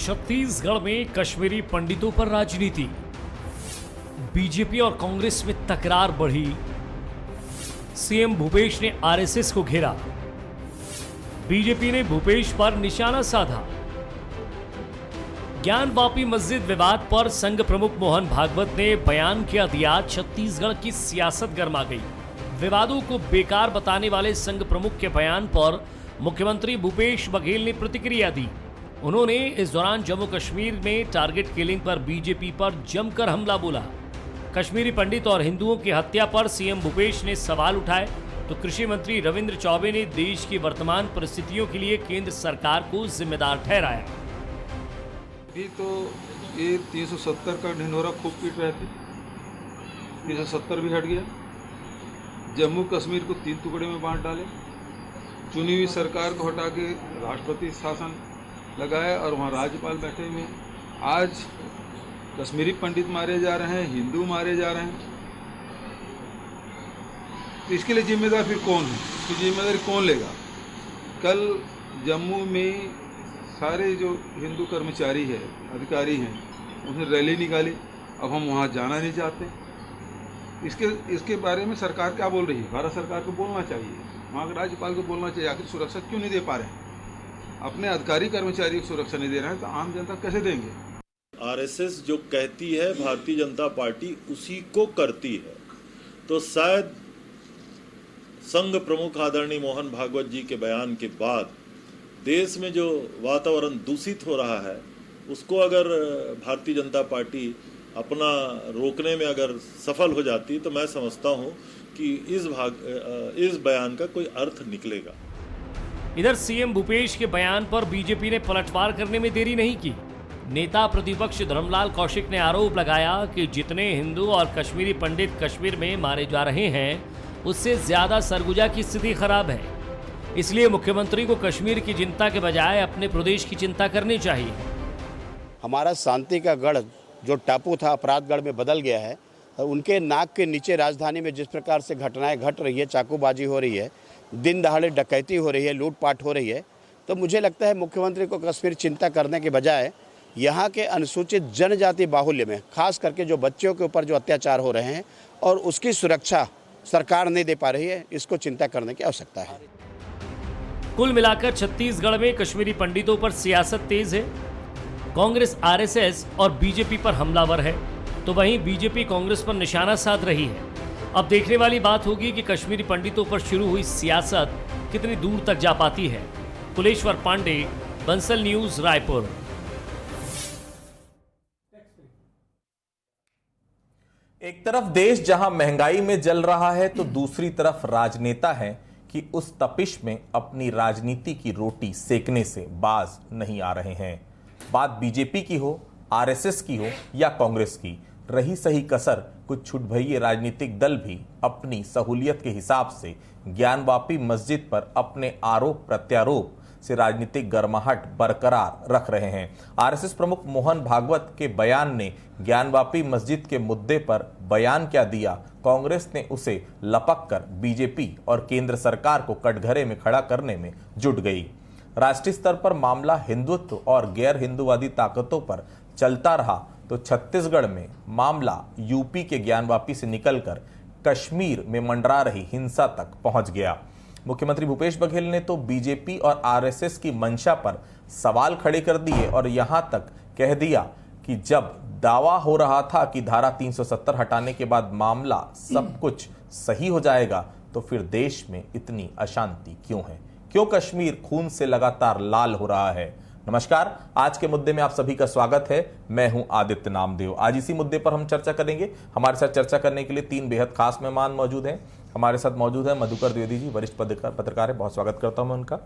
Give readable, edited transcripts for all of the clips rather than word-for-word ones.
छत्तीसगढ़ में कश्मीरी पंडितों पर राजनीति, बीजेपी और कांग्रेस में तकरार बढ़ी। सीएम भूपेश ने आरएसएस को घेरा, बीजेपी ने भूपेश पर निशाना साधा। ज्ञानवापी मस्जिद विवाद पर संघ प्रमुख मोहन भागवत ने बयान किया दिया, छत्तीसगढ़ की सियासत गर्मा गई। विवादों को बेकार बताने वाले संघ प्रमुख के बयान पर मुख्यमंत्री भूपेश बघेल ने प्रतिक्रिया दी। उन्होंने इस दौरान जम्मू कश्मीर में टारगेट किलिंग पर बीजेपी पर जमकर हमला बोला। कश्मीरी पंडित और हिंदुओं की हत्या पर सीएम भूपेश ने सवाल उठाए तो कृषि मंत्री रविंद्र चौबे ने देश की वर्तमान परिस्थितियों के लिए केंद्र सरकार को जिम्मेदार ठहराया। अभी तो ये 370 का ढिंढोरा खूब पीट रहे थे, 370 भी हट गया। जम्मू कश्मीर को 3 टुकड़े में बांट डाले, चुनी हुई सरकार को हटा के राष्ट्रपति शासन लगाया और वहाँ राज्यपाल बैठे हुए हैं। आज कश्मीरी पंडित मारे जा रहे हैं, हिंदू मारे जा रहे हैं, तो इसके लिए जिम्मेदार फिर कौन है? इसकी जिम्मेदारी कौन लेगा? कल जम्मू में सारे जो हिंदू कर्मचारी है, अधिकारी हैं, उसने रैली निकाली। अब हम वहाँ जाना नहीं चाहते। इसके बारे में सरकार क्या बोल रही है? भारत सरकार को बोलना चाहिए, वहाँ के राज्यपाल को बोलना चाहिए, आखिर सुरक्षा क्यों नहीं दे पा रहे हैं? अपने अधिकारी कर्मचारी को सुरक्षा नहीं दे रहे हैं तो आम जनता कैसे देंगे? आरएसएस जो कहती है भारतीय जनता पार्टी उसी को करती है। तो शायद संघ प्रमुख आदरणीय मोहन भागवत जी के बयान के बाद देश में जो वातावरण दूषित हो रहा है उसको अगर भारतीय जनता पार्टी अपना रोकने में अगर सफल हो जाती तो मैं समझता हूं कि इस बयान का कोई अर्थ निकलेगा। इधर सीएम भूपेश के बयान पर बीजेपी ने पलटवार करने में देरी नहीं की। नेता प्रतिपक्ष धर्मलाल कौशिक ने आरोप लगाया कि जितने हिंदू और कश्मीरी पंडित कश्मीर में मारे जा रहे हैं उससे ज्यादा सरगुजा की स्थिति खराब है, इसलिए मुख्यमंत्री को कश्मीर की चिंता के बजाय अपने प्रदेश की चिंता करनी चाहिए। हमारा शांति का गढ़ जो टापू था अपराधगढ़ में बदल गया है। उनके नाक के नीचे राजधानी में जिस प्रकार से घटनाएं घट रही है, चाकूबाजी हो रही है, दिन दहाड़े डकैती हो रही है, लूटपाट हो रही है, तो मुझे लगता है मुख्यमंत्री को कश्मीर चिंता करने के बजाय यहाँ के अनुसूचित जनजाति बाहुल्य में खास करके जो बच्चों के ऊपर जो अत्याचार हो रहे हैं और उसकी सुरक्षा सरकार नहीं दे पा रही है, इसको चिंता करने की आवश्यकता है। कुल मिलाकर छत्तीसगढ़ में कश्मीरी पंडितों पर सियासत तेज है। कांग्रेस आरएसएस और बीजेपी पर हमलावर है, तो वहीं बीजेपी कांग्रेस पर निशाना साध रही है। अब देखने वाली बात होगी कि कश्मीरी पंडितों पर शुरू हुई सियासत कितनी दूर तक जा पाती है। कुलेश्वर पांडे, बंसल न्यूज, रायपुर। एक तरफ देश जहां महंगाई में जल रहा है तो दूसरी तरफ राजनेता है कि उस तपिश में अपनी राजनीति की रोटी सेकने से बाज नहीं आ रहे हैं। बात बीजेपी की हो, आरएसएस की हो या कांग्रेस की, रही सही कसर कुछ छुटभइये राजनीतिक दल भी अपनी सहूलियत के हिसाब से ज्ञानवापी मस्जिद पर अपने आरोप प्रत्यारोप से राजनीतिक गर्माहट बरकरार रख रहे हैं। आरएसएस प्रमुख मोहन भागवत के बयान ने ज्ञानवापी मस्जिद के मुद्दे पर बयान क्या दिया, कांग्रेस ने उसे लपक कर बीजेपी और केंद्र सरकार को कटघरे में खड़ा करने में जुट गई। राष्ट्रीय स्तर पर मामला हिंदुत्व और गैर हिंदुवादी ताकतों पर चलता रहा तो छत्तीसगढ़ में मामला यूपी के ज्ञानवापी से निकलकर कश्मीर में मंडरा रही हिंसा तक पहुंच गया। मुख्यमंत्री भूपेश बघेल ने तो बीजेपी और आरएसएस की मंशा पर सवाल खड़े कर दिए और यहां तक कह दिया कि जब दावा हो रहा था कि धारा 370 हटाने के बाद मामला सब कुछ सही हो जाएगा तो फिर देश में इतनी अशांति क्यों है, क्यों कश्मीर खून से लगातार लाल हो रहा है। नमस्कार, आज के मुद्दे में आप सभी का स्वागत है। मैं हूं आदित्य नामदेव। आज इसी मुद्दे पर हम चर्चा करेंगे। हमारे साथ चर्चा करने के लिए 3 बेहद खास मेहमान मौजूद हैं। हमारे साथ मौजूद है मधुकर द्विवेदी जी, वरिष्ठ पत्रकार है, बहुत स्वागत करता हूं मैं उनका।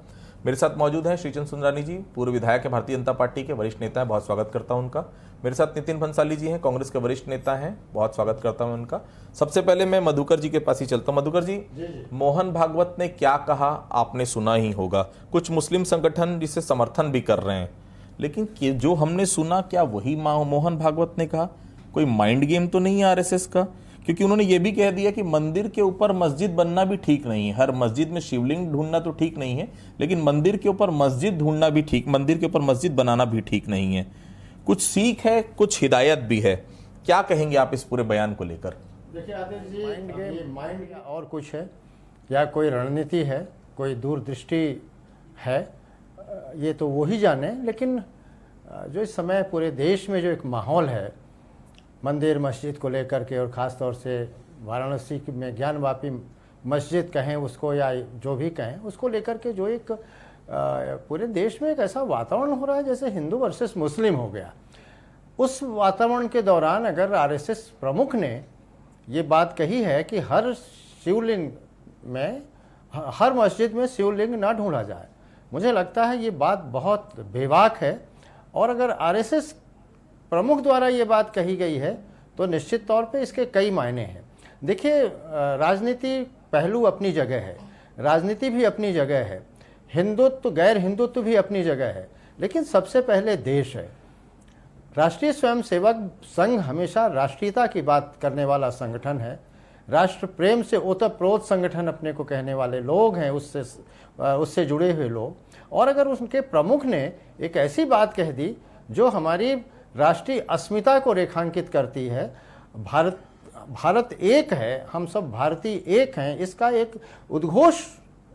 मेरे साथ मौजूद हैं श्रीचंद सुंदरानी जी, पूर्व विधायक है, भारतीय जनता पार्टी के वरिष्ठ नेता है, बहुत स्वागत करता हूं उनका। मेरे साथ नितिन भंसाली जी हैं, कांग्रेस के वरिष्ठ नेता हैं, बहुत स्वागत करता हूं उनका। सबसे पहले मैं मधुकर जी के पास ही चलता हूं। मधुकर जी, मोहन भागवत ने क्या कहा आपने सुना ही होगा। कुछ मुस्लिम संगठन जिसे समर्थन भी कर रहे हैं, लेकिन जो हमने सुना क्या वही मोहन भागवत ने कहा? कोई माइंड गेम तो नहीं है आरएसएस का क्योंकि उन्होंने ये भी कह दिया कि मंदिर के ऊपर मस्जिद बनना भी ठीक नहीं है। हर मस्जिद में शिवलिंग ढूंढना तो ठीक नहीं है, लेकिन मंदिर के ऊपर मस्जिद ढूंढना भी ठीक, मंदिर के ऊपर मस्जिद बनाना भी ठीक नहीं है। कुछ सीख है, कुछ हिदायत भी है। क्या कहेंगे आप इस पूरे बयान को लेकर? देखिए आदित्य जी, ये माइंड और कुछ है या कोई रणनीति है, कोई दूरदृष्टि है, ये तो वो ही जाने। लेकिन जो इस समय पूरे देश में जो एक माहौल है मंदिर मस्जिद को लेकर के, और ख़ास तौर से वाराणसी में ज्ञानवापी मस्जिद कहें उसको या जो भी कहें उसको लेकर के, जो एक पूरे देश में एक ऐसा वातावरण हो रहा है जैसे हिंदू वर्सेस मुस्लिम हो गया। उस वातावरण के दौरान अगर आरएसएस प्रमुख ने ये बात कही है कि हर शिवलिंग में, हर मस्जिद में शिवलिंग ना ढूंढा जाए, मुझे लगता है ये बात बहुत बेबाक है। और अगर आरएसएस प्रमुख द्वारा ये बात कही गई है तो निश्चित तौर पे इसके कई मायने हैं। देखिए, राजनीति पहलू अपनी जगह है, राजनीति भी अपनी जगह है, हिंदुत्व गैर हिंदुत्व भी अपनी जगह है, लेकिन सबसे पहले देश है। राष्ट्रीय स्वयंसेवक संघ हमेशा राष्ट्रीयता की बात करने वाला संगठन है, राष्ट्र प्रेम से ओतप्रोत संगठन अपने को कहने वाले लोग हैं, उससे जुड़े हुए लोग। और अगर उनके प्रमुख ने एक ऐसी बात कह दी जो हमारी राष्ट्रीय अस्मिता को रेखांकित करती है, भारत एक है, हम सब भारतीय एक हैं, इसका एक उद्घोष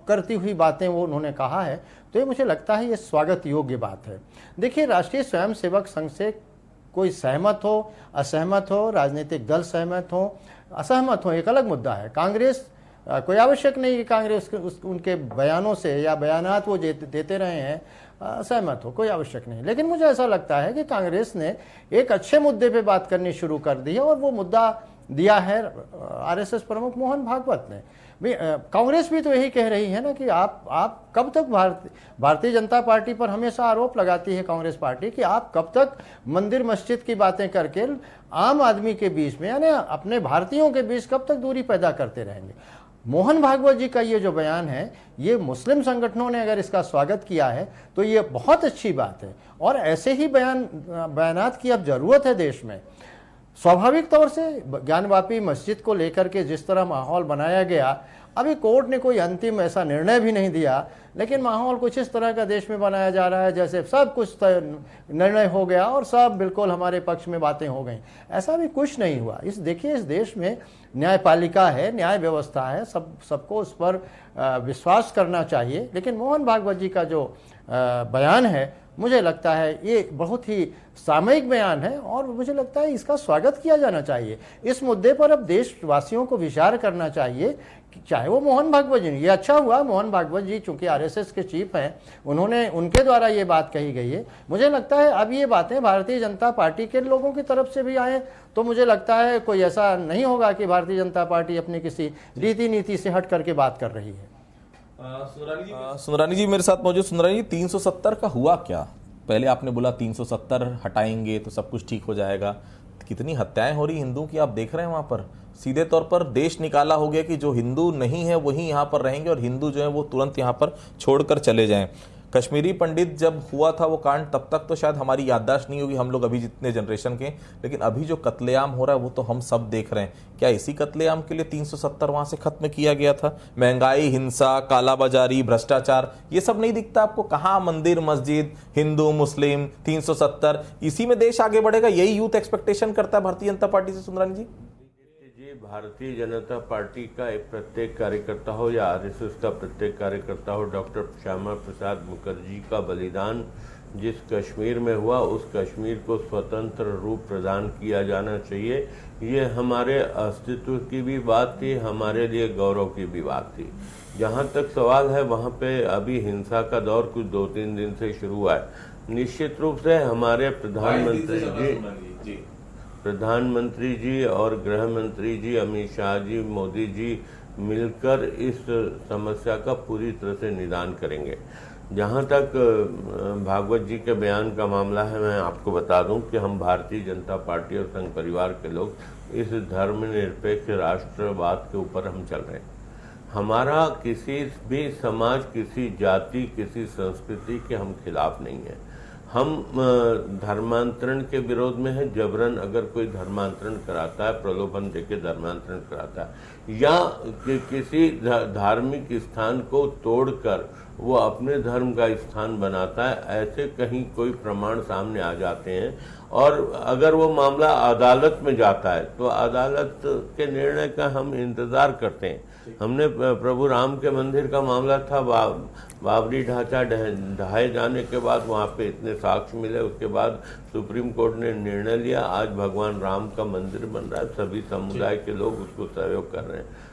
करती हुई बातें वो उन्होंने कहा है, तो ये मुझे लगता है ये स्वागत योग्य बात है। देखिए, राष्ट्रीय स्वयंसेवक संघ से कोई सहमत हो, असहमत हो, राजनीतिक दल सहमत हो, असहमत हो, एक अलग मुद्दा है। कांग्रेस, कोई आवश्यक नहीं कि कांग्रेस उनके बयानों से या बयानात वो देते रहे हैं असहमत हो, कोई आवश्यक नहीं। लेकिन मुझे ऐसा लगता है कि कांग्रेस ने एक अच्छे मुद्दे पे बात करनी शुरू कर दी है, और वो मुद्दा दिया है आरएसएस प्रमुख मोहन भागवत ने। कांग्रेस भी तो यही कह रही है ना कि आप कब तक भारतीय जनता पार्टी पर हमेशा आरोप लगाती है कांग्रेस पार्टी कि आप कब तक मंदिर मस्जिद की बातें करके आम आदमी के बीच में, यानी अपने भारतीयों के बीच कब तक दूरी पैदा करते रहेंगे। मोहन भागवत जी का ये जो बयान है, ये मुस्लिम संगठनों ने अगर इसका स्वागत किया है तो ये बहुत अच्छी बात है, और ऐसे ही बयानात की अब जरूरत है देश में। स्वाभाविक तौर से ज्ञानवापी मस्जिद को लेकर के जिस तरह माहौल बनाया गया, अभी कोर्ट ने कोई अंतिम ऐसा निर्णय भी नहीं दिया, लेकिन माहौल कुछ इस तरह का देश में बनाया जा रहा है जैसे सब कुछ निर्णय हो गया और सब बिल्कुल हमारे पक्ष में बातें हो गई। ऐसा भी कुछ नहीं हुआ। देखिए, इस देश में न्यायपालिका है, न्याय व्यवस्था है, सबको उस पर विश्वास करना चाहिए। लेकिन मोहन भागवत जी का जो बयान है, मुझे लगता है ये बहुत ही सामयिक बयान है, और मुझे लगता है इसका स्वागत किया जाना चाहिए। इस मुद्दे पर अब देशवासियों को विचार करना चाहिए, चाहे वो मोहन भागवत जी। ये अच्छा हुआ मोहन भागवत जी चूंकि आरएसएस के चीफ हैं, उनके द्वारा ये बात कही गई है। मुझे लगता है अब ये बातें भारतीय जनता पार्टी के लोगों की तरफ से भी आए तो मुझे लगता है कोई ऐसा नहीं होगा कि भारतीय जनता पार्टी अपनी किसी रीति नीति से हट करके बात कर रही है। सुंदरानी जी मेरे साथ मौजूद। सुंदरानी जी, 370 का हुआ क्या? पहले आपने बोला 370 हटाएंगे तो सब कुछ ठीक हो जाएगा। कितनी हत्याएं हो रही हिंदुओं की आप देख रहे हैं वहां पर। सीधे तौर पर देश निकाला हो गया कि जो हिंदू नहीं है वही यहाँ पर रहेंगे, और हिंदू जो है वो तुरंत यहाँ पर छोड़कर चले जाएं। कश्मीरी पंडित जब हुआ था वो कांड, तब तक तो शायद हमारी याददाश्त नहीं होगी, हम लोग अभी जितने जनरेशन के, लेकिन अभी जो कत्लेआम हो रहा है वो तो हम सब देख रहे हैं। क्या इसी कत्लेआम के लिए 370 वहां से खत्म किया गया था? महंगाई, हिंसा, कालाबाजारी, भ्रष्टाचार, ये सब नहीं दिखता आपको? कहाँ मंदिर मस्जिद, हिंदू मुस्लिम, 370, इसी में देश आगे बढ़ेगा, यही यूथ एक्सपेक्टेशन करता है भारतीय जनता पार्टी से। सुंदरानी जी, भारतीय जनता पार्टी का एक प्रत्येक कार्यकर्ता हो या आरएसएस का प्रत्येक कार्यकर्ता हो, डॉक्टर श्यामा प्रसाद मुखर्जी का बलिदान जिस कश्मीर में हुआ, उस कश्मीर को स्वतंत्र रूप प्रदान किया जाना चाहिए। ये हमारे अस्तित्व की भी बात थी, हमारे लिए गौरव की भी बात थी। जहाँ तक सवाल है, वहाँ पे अभी हिंसा का दौर कुछ 2-3 दिन से शुरू हुआ है। निश्चित रूप से हमारे प्रधानमंत्री जी और गृह मंत्री जी, अमित शाह जी, मोदी जी मिलकर इस समस्या का पूरी तरह से निदान करेंगे। जहाँ तक भागवत जी के बयान का मामला है, मैं आपको बता दूं कि हम भारतीय जनता पार्टी और संघ परिवार के लोग इस धर्मनिरपेक्ष राष्ट्रवाद के ऊपर हम चल रहे हैं। हमारा किसी भी समाज, किसी जाति, किसी संस्कृति के हम खिलाफ नहीं है। हम धर्मांतरण के विरोध में है। जबरन अगर कोई धर्मांतरण कराता है, प्रलोभन देके धर्मांतरण कराता है या किसी धार्मिक स्थान को तोड़कर वो अपने धर्म का स्थान बनाता है, ऐसे कहीं कोई प्रमाण सामने आ जाते हैं और अगर वो मामला अदालत में जाता है तो अदालत के निर्णय का हम इंतजार करते हैं। हमने प्रभु राम के मंदिर का मामला था, बाबरी ढांचा ढहाए जाने के बाद वहाँ पे इतने साक्ष्य मिले, उसके बाद सुप्रीम कोर्ट ने निर्णय लिया, आज भगवान राम का मंदिर बन रहा है, सभी समुदाय के लोग उसको सहयोग कर रहे हैं।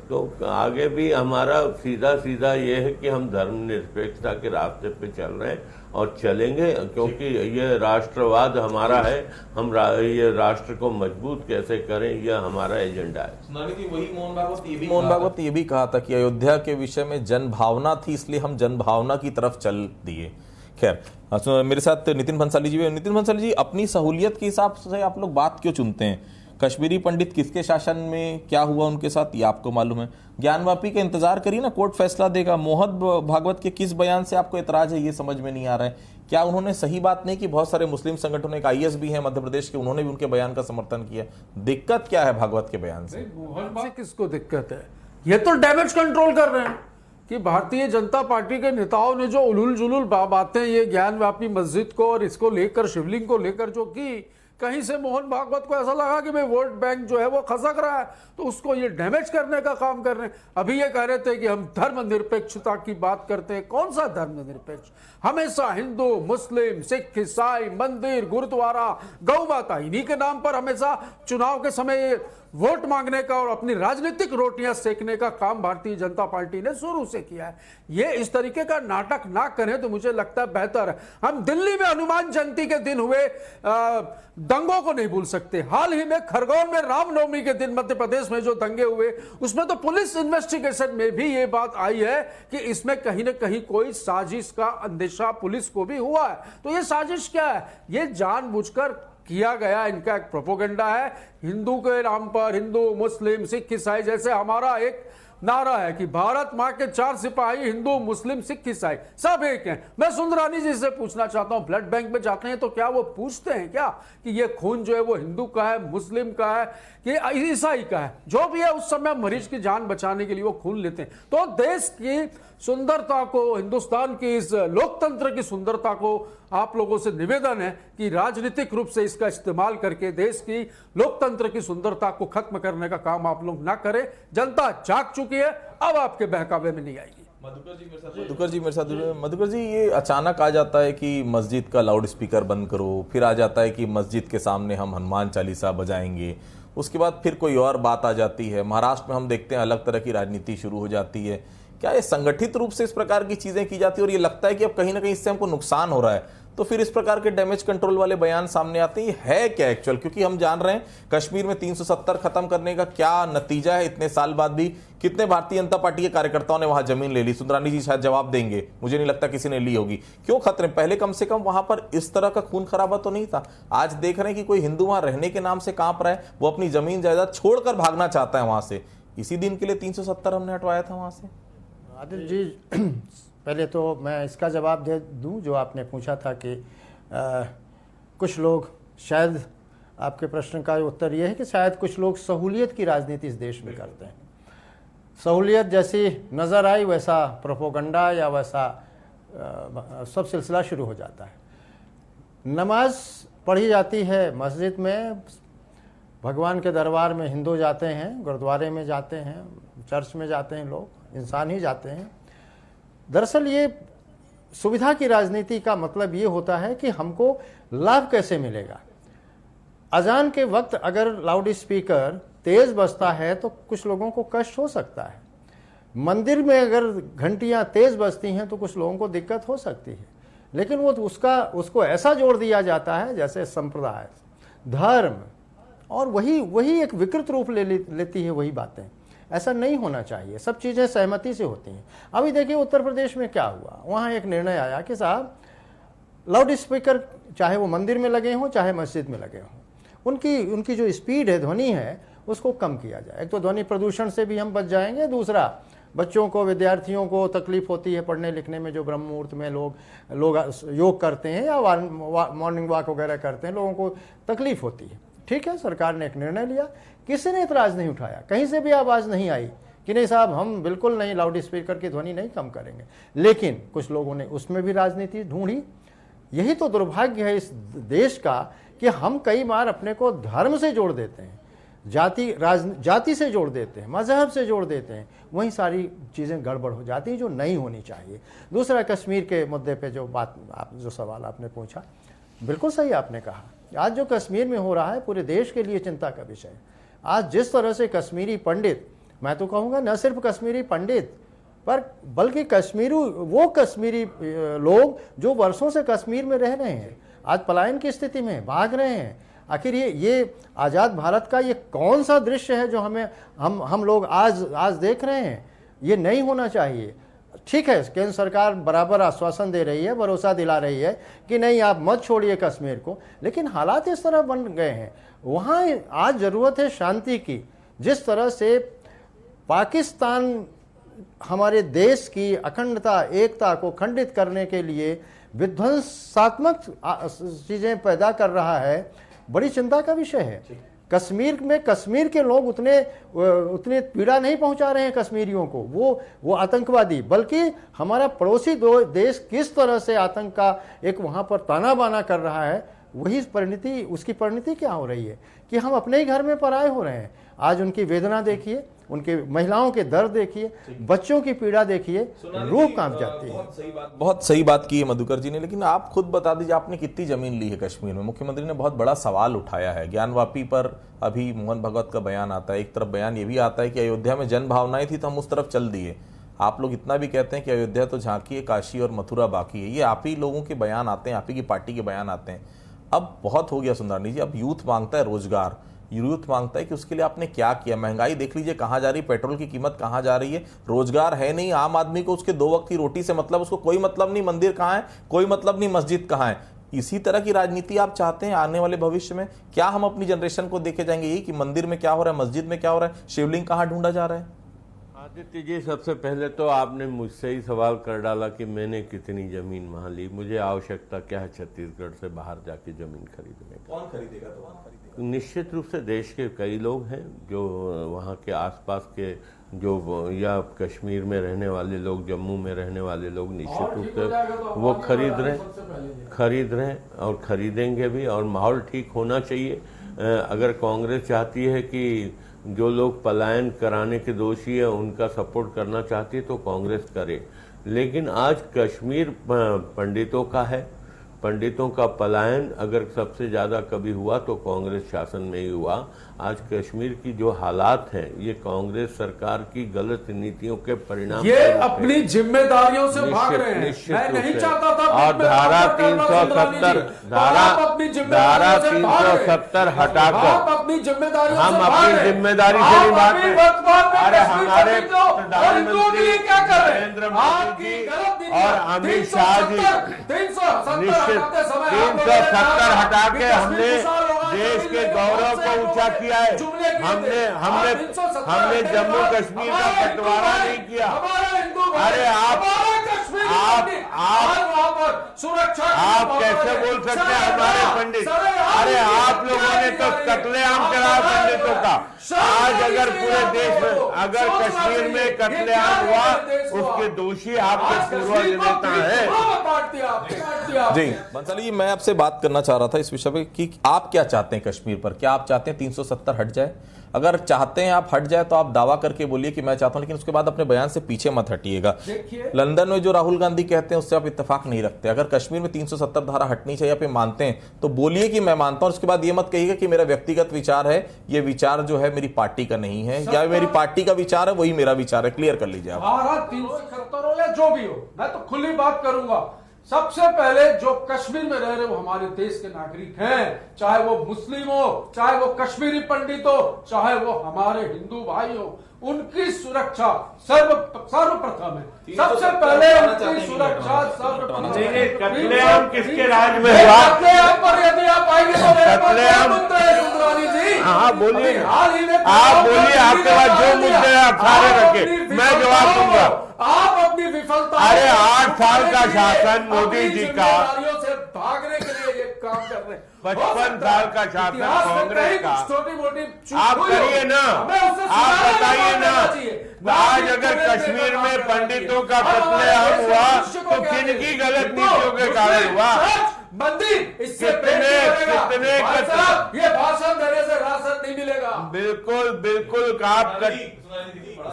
तो आगे भी हमारा सीधा ये है कि हम धर्मनिरपेक्षता के रास्ते पे चल रहे हैं और चलेंगे, क्योंकि ये राष्ट्रवाद हमारा है। हम ये राष्ट्र को मजबूत कैसे करें, यह हमारा एजेंडा है। वही मोहन भागवत ये भी कहा था कि अयोध्या के विषय में जन भावना थी, इसलिए हम जन भावना की तरफ चल दिए। खैर, मेरे साथ नितिन भंसाली जी। नितिन भंसाली जी, अपनी सहूलियत के हिसाब से आप लोग बात क्यों चुनते हैं? कश्मीरी पंडित किसके शासन में क्या हुआ उनके साथ, ये आपको मालूम है। ज्ञानवापी का इंतजार करिए ना, कोर्ट फैसला देगा। मोहन भागवत के किस बयान से आपको एतराज है, ये समझ में नहीं आ रहा है। क्या उन्होंने सही बात नहीं की? बहुत सारे मुस्लिम संगठनों, एक आईएएस भी है मध्य प्रदेश के, उन्होंने भी उनके बयान का समर्थन किया। दिक्कत क्या है भागवत के बयान से? मोहन से किसको दिक्कत है? ये तो डैमेज कंट्रोल कर रहे हैं कि भारतीय जनता पार्टी के नेताओं ने जो उलूल जुलूल बातें ये ज्ञानवापी मस्जिद को और इसको लेकर, शिवलिंग को लेकर जो की, कहीं से मोहन भागवत को ऐसा लगा कि भाई वोट बैंक जो है वो खसक रहा है, तो उसको ये डैमेज करने का काम कर रहे हैं। अभी ये कह रहे थे कि हम धर्मनिरपेक्षता की बात करते हैं। कौन सा धर्मनिरपेक्ष? हमेशा हिंदू, मुस्लिम, सिख, ईसाई, मंदिर, गुरुद्वारा, गौ माता, इन्हीं के नाम पर हमेशा चुनाव के समय वोट मांगने का और अपनी राजनीतिक रोटियां सेकने का काम भारतीय जनता पार्टी ने शुरू से किया है। ये इस तरीके का नाटक ना करें तो मुझे लगता है बेहतर है। हम दिल्ली में हनुमान जयंती के दिन हुए दंगों को नहीं भूल सकते। हाल ही में खरगोन में रामनवमी के दिन मध्य प्रदेश में जो दंगे हुए, उसमें तो पुलिस इन्वेस्टिगेशन में भी ये बात आई है कि इसमें कहीं ना कहीं कोई साजिश का अंदेशा पुलिस को भी हुआ है। तो ये साजिश क्या है? ये जानबूझकर किया गया इनका एक प्रोपोगंडा है। हिंदू के नाम पर हिंदू, मुस्लिम, सिख, ईसाई, जैसे हमारा एक नारा है कि भारत मां के 4 सिपाही, हिंदू, मुस्लिम, सिख, ईसाई सब एक हैं। मैं सुंदरानी जी से पूछना चाहता हूं, ब्लड बैंक में जाते हैं तो क्या वो पूछते हैं क्या कि ये खून जो है वो हिंदू का है, मुस्लिम का है कि ईसाई का है? जो भी है उस समय मरीज की जान बचाने के लिए वो खून लेते हैं। तो देश की सुंदरता को, हिंदुस्तान की इस लोकतंत्र की सुंदरता को आप लोगों से निवेदन है कि राजनीतिक रूप से इसका इस्तेमाल करके देश की लोकतंत्र की सुंदरता को खत्म करने का काम आप लोग ना करें। जनता जाग चुकी है, अब आपके बहकावे में नहीं आएगी। मधुकर जी मेरे साथ मधुकर जी, ये अचानक आ जाता है कि मस्जिद का लाउड स्पीकर बंद करो, फिर आ जाता है कि मस्जिद के सामने हम हनुमान चालीसा बजाएंगे, उसके बाद फिर कोई और बात आ जाती है। महाराष्ट्र में हम देखते हैं अलग तरह की राजनीति शुरू हो जाती है। क्या ये संगठित रूप से इस प्रकार की चीजें की जाती है और ये लगता है कि अब कहीं ना कहीं इससे हमको नुकसान हो रहा है, तो फिर इस प्रकार के डैमेज कंट्रोल वाले बयान सामने आते हैं? है क्या एक्चुअल? क्योंकि हम जान रहे हैं कश्मीर में 370 खत्म करने का क्या नतीजा है, इतने साल बाद भी कितने भारतीय जनता पार्टी के कार्यकर्ताओं ने वहां जमीन ले ली? सुंदरानी जी शायद जवाब देंगे, मुझे नहीं लगता किसी ने ली होगी। क्यों खतरे? पहले कम से कम वहां पर इस तरह का खून खराबा तो नहीं था। आज देख रहे हैं कि कोई हिंदू वहां रहने के नाम से कांप रहा है, वो अपनी जमीन जायदाद छोड़कर भागना चाहता है वहां से। इसी दिन के लिए 370 हमने हटवाया था वहां से। आदिल जी, पहले तो मैं इसका जवाब दे दूं जो आपने पूछा था कि कुछ लोग, शायद आपके प्रश्न का उत्तर यह है कि शायद कुछ लोग सहूलियत की राजनीति इस देश में करते हैं। सहूलियत जैसी नज़र आई वैसा प्रोपोगंडा या वैसा सब सिलसिला शुरू हो जाता है। नमाज पढ़ी जाती है मस्जिद में, भगवान के दरबार में हिंदू जाते हैं, गुरुद्वारे में जाते हैं, चर्च में जाते हैं, लोग इंसान ही जाते हैं। दरअसल ये सुविधा की राजनीति का मतलब ये होता है कि हमको लाभ कैसे मिलेगा। अजान के वक्त अगर लाउड स्पीकर तेज बजता है तो कुछ लोगों को कष्ट हो सकता है। मंदिर में अगर घंटियां तेज बजती हैं तो कुछ लोगों को दिक्कत हो सकती है। लेकिन वो उसको ऐसा जोड़ दिया जाता है जैसे संप्रदाय, धर्म, और वही एक विकृत रूप लेती है वही बातें। ऐसा नहीं होना चाहिए। सब चीज़ें सहमति से होती हैं। अभी देखिए उत्तर प्रदेश में क्या हुआ, वहाँ एक निर्णय आया कि साहब लाउड स्पीकर चाहे वो मंदिर में लगे हों चाहे मस्जिद में लगे हों, उनकी जो स्पीड है, ध्वनि है, उसको कम किया जाए। एक तो ध्वनि प्रदूषण से भी हम बच जाएंगे, दूसरा बच्चों को, विद्यार्थियों को तकलीफ होती है पढ़ने लिखने में, जो ब्रह्म मुहूर्त में लोग योग करते हैं या मॉर्निंग वॉक वगैरह करते हैं, लोगों को तकलीफ होती है। ठीक है, सरकार ने एक निर्णय लिया, किसी ने इतराज़ नहीं उठाया, कहीं से भी आवाज़ नहीं आई कि नहीं साहब हम बिल्कुल नहीं, लाउड स्पीकर की ध्वनि नहीं कम करेंगे। लेकिन कुछ लोगों ने उसमें भी राजनीति ढूंढी। यही तो दुर्भाग्य है इस देश का कि हम कई बार अपने को धर्म से जोड़ देते हैं, जाति से जोड़ देते हैं, मजहब से जोड़ देते हैं, वहीं सारी चीज़ें गड़बड़ हो जाती हैं जो नहीं होनी चाहिए। दूसरा, कश्मीर के मुद्दे पे जो सवाल आपने पूछा, बिल्कुल सही आपने कहा। आज जो कश्मीर में हो रहा है पूरे देश के लिए चिंता का विषय है। आज जिस तरह से कश्मीरी पंडित, मैं तो कहूँगा न सिर्फ कश्मीरी पंडित पर बल्कि वो कश्मीरी लोग जो वर्षों से कश्मीर में रह रहे हैं, आज पलायन की स्थिति में भाग रहे हैं। आखिर ये आज़ाद भारत का ये कौन सा दृश्य है जो हम लोग आज देख रहे हैं? ये नहीं होना चाहिए। ठीक है, केंद्र सरकार बराबर आश्वासन दे रही है, भरोसा दिला रही है कि नहीं आप मत छोड़िए कश्मीर को, लेकिन हालात इस तरह बन गए हैं। वहाँ आज ज़रूरत है शांति की। जिस तरह से पाकिस्तान हमारे देश की अखंडता, एकता को खंडित करने के लिए विध्वंसात्मक चीज़ें पैदा कर रहा है, बड़ी चिंता का विषय है। कश्मीर के लोग उतने पीड़ा नहीं पहुंचा रहे हैं कश्मीरियों को, वो आतंकवादी, बल्कि हमारा पड़ोसी देश किस तरह से आतंक का एक वहां पर ताना बाना कर रहा है, उसकी परिणति क्या हो रही है कि हम अपने ही घर में पराये हो रहे हैं। आज उनकी वेदना देखिए, उनके महिलाओं के दर्द देखिए, बच्चों की पीड़ा देखिए, रूह कांप जाती है। बहुत सही बात की है मधुकर जी ने, लेकिन आप खुद बता दीजिए आपने कितनी जमीन ली है कश्मीर में? मुख्यमंत्री ने बहुत बड़ा सवाल उठाया है। ज्ञानवापी पर अभी मोहन भागवत का बयान आता है, एक तरफ बयान ये भी आता है कि अयोध्या में जन भावनाएं थी तो हम उस तरफ चल दिए। आप लोग इतना भी कहते हैं कि अयोध्या तो झांकी है, काशी और मथुरा बाकी है। ये आप ही लोगों के बयान आते हैं, आप ही की पार्टी के बयान आते हैं। अब बहुत हो गया सुंदरानी जी, अब यूथ मांगता है रोजगार, यूथ मांगता है कि उसके लिए आपने क्या किया। महंगाई देख लीजिए कहाँ जा रही, पेट्रोल की कीमत कहाँ जा रही है, रोजगार है नहीं। आम आदमी को उसके 2 वक्त की रोटी से मतलब, उसको कोई मतलब नहीं मंदिर कहाँ है, कोई मतलब नहीं मस्जिद कहाँ है। इसी तरह की राजनीति आप चाहते हैं आने वाले भविष्य में? क्या हम अपनी जनरेशन को देखे जाएंगे यही कि मंदिर में क्या हो रहा है, मस्जिद में क्या हो रहा है, शिवलिंग कहाँ ढूंढा जा रहा है? आदित्य जी, सबसे पहले तो आपने मुझसे ही सवाल कर डाला कि मैंने कितनी जमीन वहाँ ली। मुझे आवश्यकता क्या है छत्तीसगढ़ से बाहर जाके जमीन खरीदने की? कौन खरीदेगा? तो वहाँ खरीदेगा। निश्चित रूप से देश के कई लोग हैं जो वहाँ के आसपास के जो या कश्मीर में रहने वाले लोग, जम्मू में रहने वाले लोग निश्चित रूप से वो खरीद रहे हैं और खरीदेंगे भी। और माहौल ठीक होना चाहिए। अगर कांग्रेस चाहती है कि जो लोग पलायन कराने के दोषी है उनका सपोर्ट करना चाहती है तो कांग्रेस करे, लेकिन आज कश्मीर पंडितों का है। पंडितों का पलायन अगर सबसे ज़्यादा कभी हुआ तो कांग्रेस शासन में ही हुआ। आज कश्मीर की जो हालात हैं ये कांग्रेस सरकार की गलत नीतियों के परिणाम, ये अपनी जिम्मेदारियों से भाग रहे हैं। मैं नहीं चाहता था। और धारा 370 हटाकर अपनी जिम्मेदारी हम अपनी जिम्मेदारी से नहीं भाग। अरे हमारे प्रधानमंत्री क्या कर रहे हैं? नरेंद्र मोदी जी और अमित शाह जी निश्चित 370 हटा के हमने देश के गौरव को ऊंचा किया है। हमने जम्मू कश्मीर का बंटवारा नहीं किया। अरे आप कैसे बोल सकते हैं हमारे पंडित? अरे आप लोगों ने तो कत्लेआम कराया पंडितों का। आज अगर पूरे देश में, अगर कश्मीर में कत्लेआम हुआ उसके दोषी आपके पूर्वज नेता है। जी बंसाली जी, मैं आपसे बात करना चाह रहा था इस विषय पे कि आप क्या चाहते हैं कश्मीर पर? क्या आप चाहते हैं 370 हट जाए? अगर चाहते हैं आप हट जाए तो आप दावा करके बोलिए कि मैं चाहता हूं, लेकिन उसके बाद अपने बयान से पीछे मत हटिएगा। लंदन में जो राहुल गांधी कहते हैं उससे आप इत्तेफाक नहीं रखते। अगर कश्मीर में 370 धारा हटनी चाहिए, आप मानते हैं तो बोलिए कि मैं मानता हूं। उसके बाद ये मत कहिएगा कि मेरा व्यक्तिगत विचार है, ये विचार जो है मेरी पार्टी का नहीं है या मेरी पार्टी का विचार है वही मेरा विचार है। क्लियर कर लीजिए आप। 370 हो या जो भी हो, मैं तो खुली बात करूंगा सबसे पहले जो कश्मीर में रह रहे वो हमारे देश के नागरिक हैं, चाहे वो मुस्लिम हो, चाहे वो कश्मीरी पंडित हो, चाहे वो हमारे हिंदू भाई हो, उनकी सुरक्षा सर्वप्रथम है। सबसे पहले उनकी सुरक्षा सर्वप्रथम है। कत्लेआम किसके राज में हुआ? कत्लेआम पर यदि आप आएंगे तो मेरे पास क्या मुद्दे हैं सुंदरानी जी? हाँ बोलिए, हाल ही में आप बोलिए, आपके पास जो मुद्दे हैं आप सारे रखे, मैं जवाब दूंगा। आप अपनी विफलता, अरे 8 साल का शासन मोदी जी का, से भागने के लिए ये काम कर रहे हैं। 55 साल का शासन कांग्रेस का, छोटी मोटी आप करिए ना, आप बताइए ना। आज अगर कश्मीर में पंडितों का कत्लेआम हुआ तो किनकी गलत नीतियों के कारण हुआ? मंदिर इससे कितने ये भाषण देने से राशन नहीं मिलेगा। बिल्कुल बिल्कुल आप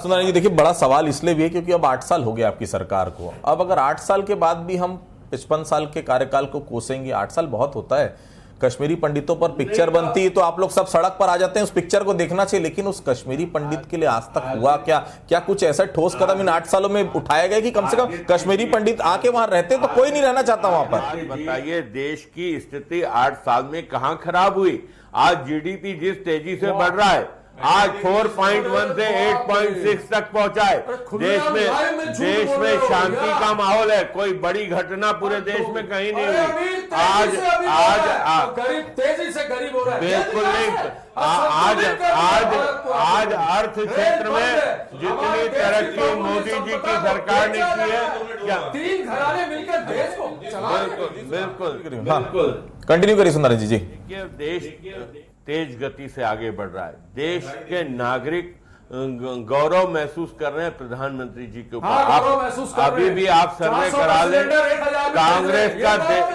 सुना जी, देखिए बड़ा सवाल इसलिए भी है क्योंकि अब 8 साल हो गए आपकी सरकार को। अब अगर 8 साल के बाद भी हम 55 साल के कार्यकाल को कोसेंगे, 8 साल बहुत होता है। कश्मीरी पंडितों पर पिक्चर बनती है तो आप लोग सब सड़क पर आ जाते हैं, उस पिक्चर को देखना चाहिए, लेकिन उस कश्मीरी पंडित के लिए आज तक हुआ क्या कुछ ऐसा ठोस कदम इन 8 सालों में उठाया गया कि कम से कम कश्मीरी पंडित आके वहां रहते? तो कोई नहीं रहना चाहता वहां पर। बताइए, देश की स्थिति 8 साल में कहां खराब हुई? आज जीडीपी जिस तेजी से बढ़ रहा है, आज 4.1 से 8.6 तक पहुंचा है। देश में शांति का माहौल है, कोई बड़ी घटना पूरे देश में कहीं नहीं हुई। आज गरीब तेजी से गरीब हो रहा है, बिल्कुल नहीं। आज अर्थ क्षेत्र में जितनी तरक्की मोदी जी की सरकार ने की है, क्या 3 घराने मिलकर देश को चला रहे हैं। बिल्कुल कंटिन्यू करिए सुंदर जी। देश तेज गति से आगे बढ़ रहा है। देश के नागरिक गौरव महसूस कर रहे हैं प्रधानमंत्री जी के ऊपर। अभी भी आप सर्वे करा लें,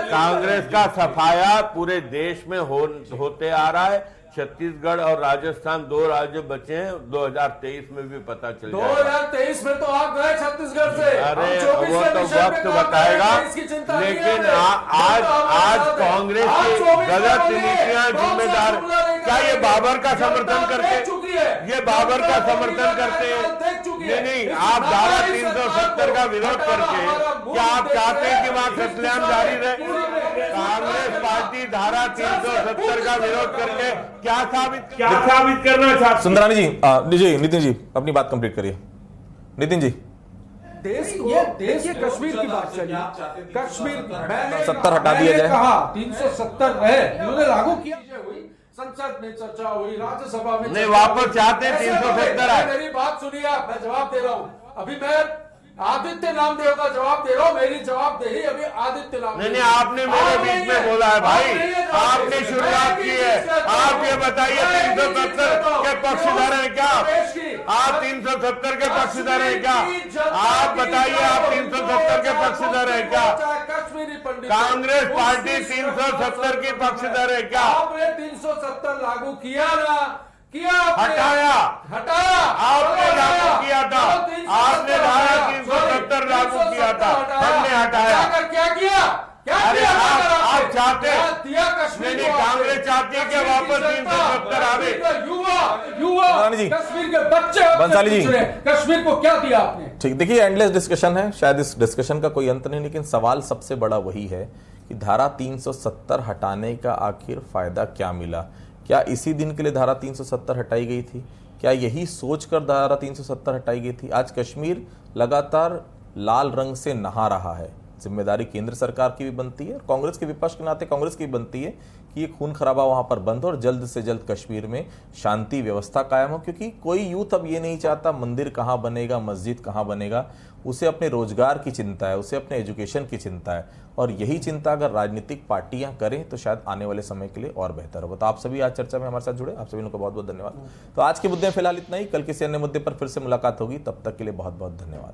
कांग्रेस का सफाया पूरे देश में होते आ रहा है। छत्तीसगढ़ और राजस्थान 2 राज्य बचे हैं, 2023 में भी पता चल जाएगा। 2023 में तो आप गए छत्तीसगढ़ से। अरे वो तो वक्त बताएगा, लेकिन आज कांग्रेस की गलत नीतियां जिम्मेदार। क्या ये बाबर का समर्थन करते? ये बाबर का समर्थन करते हैं? नहीं, आप धारा 370 का विरोध करके क्या आप चाहते हैं कि वहां कत्लेआम जारी रहे? कांग्रेस पार्टी धारा 370 का विरोध करके क्या साबित करना चाहती? सुंदरानी जी, नितिन जी अपनी बात कंप्लीट करिए। नितिन जी, देश कश्मीर की बात चली, कश्मीर 70 हटा दिया जाए, कहा 370 रहे, इन्होंने लागू किया, संसद में चर्चा हुई, राज्यसभा में नहीं, वापस चाहते 370 है। मेरी बात सुनिए, मैं जवाब दे रहा हूँ। अभी मैं आदित्य नामदेव का जवाब दे रहा हूँ, मेरी जवाबदेही अभी आदित्य नामदेव। नहीं, आपने मेरे बीच में बोला है भाई, आपने शुरुआत की है। आप ये बताइए 370 के पक्षधर हैं क्या? आप 370 के पक्षधर हैं क्या? आप बताइए, आप 370 के पक्षधर हैं क्या? कश्मीरी पंडित कांग्रेस पार्टी 370 की पक्षधर है क्या? आपने 370 लागू किया ना? हटाया आपने लागू किया था, आपने धारा 370 लागू किया था, हमने हटाया। क्या किया? अरे आप चाहते नहीं, कांग्रेस चाहती है कि वापस 370 आवे। युवा कश्मीर के बच्चे बंसाली जी, कश्मीर को क्या दिया आपने? ठीक, देखिए एंडलेस डिस्कशन है, शायद इस डिस्कशन का कोई अंत नहीं, लेकिन सवाल सबसे बड़ा वही है कि धारा 370 हटाने का आखिर फायदा क्या मिला? क्या इसी दिन के लिए धारा 370 हटाई गई थी? क्या यही सोचकर धारा 370 हटाई गई थी? आज कश्मीर लगातार लाल रंग से नहा रहा है। जिम्मेदारी केंद्र सरकार की भी बनती है, कांग्रेस के विपक्ष के नाते कांग्रेस की बनती है कि ये खून खराबा वहां पर बंद हो और जल्द से जल्द कश्मीर में शांति व्यवस्था कायम हो, क्योंकि कोई यूथ अब ये नहीं चाहता मंदिर कहां बनेगा, मस्जिद कहां बनेगा। उसे अपने रोजगार की चिंता है, उसे अपने एजुकेशन की चिंता है, और यही चिंता अगर राजनीतिक पार्टियां करें तो शायद आने वाले समय के लिए और बेहतर होगा। तो आप सभी आज चर्चा में हमारे साथ जुड़े, आप सभी लोगों का बहुत बहुत धन्यवाद। तो आज के मुद्दे में फिलहाल इतना ही, कल किसी अन्य मुद्दे पर फिर से मुलाकात होगी, तब तक के लिए बहुत बहुत धन्यवाद।